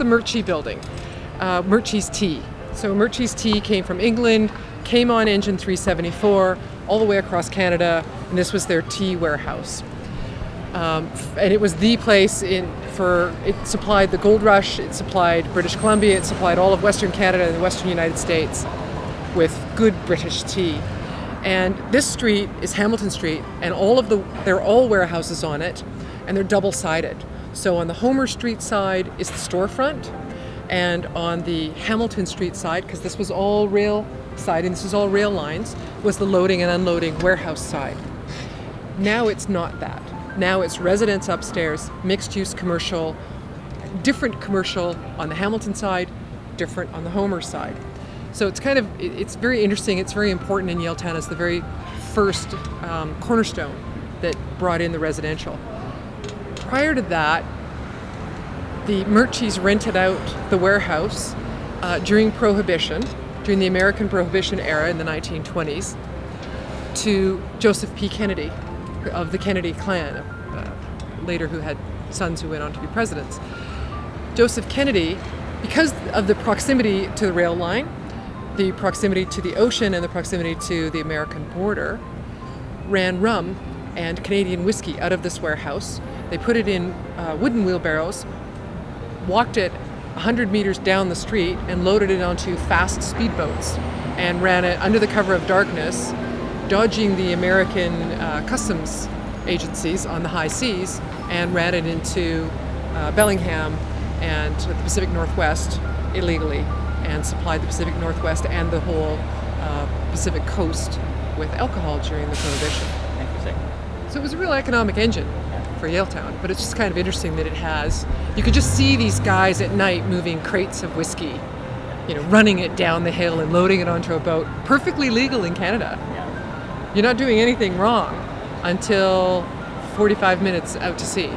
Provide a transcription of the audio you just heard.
Murchie Building, Murchie's tea. So Murchie's tea came from England, came on engine 374 all the way across Canada, and this was their tea warehouse. And it was the place it supplied the gold rush, it supplied British Columbia, it supplied all of Western Canada and the Western United States with good British tea. And this street is Hamilton Street, and they're all warehouses on it, and they're double-sided. So on the Homer Street side is the storefront, and on the Hamilton Street side, because this was all rail siding, this was all rail lines, was the loading and unloading warehouse side. Now it's not that. Now it's residence upstairs, mixed-use commercial, different commercial on the Hamilton side, different on the Homer side. So it's very interesting, it's very important in Yaletown as the very first cornerstone that brought in the residential. Prior to that, the Murchies rented out the warehouse during Prohibition, during the American Prohibition era in the 1920s, to Joseph P. Kennedy of the Kennedy clan, later who had sons who went on to be presidents. Joseph Kennedy, because of the proximity to the rail line, the proximity to the ocean and the proximity to the American border, ran rum and Canadian whiskey out of this warehouse. They put it in wooden wheelbarrows, walked it 100 meters down the street and loaded it onto fast speedboats and ran it under the cover of darkness, dodging the American customs agencies on the high seas, and ran it into Bellingham and the Pacific Northwest illegally, and supplied the Pacific Northwest and the whole Pacific coast with alcohol during the Prohibition. Interesting. So it was a real economic engine for Yaletown, but it's just kind of interesting that you could just see these guys at night moving crates of whiskey, running it down the hill and loading it onto a boat, perfectly legal in Canada. Yeah. You're not doing anything wrong until 45 minutes out to sea.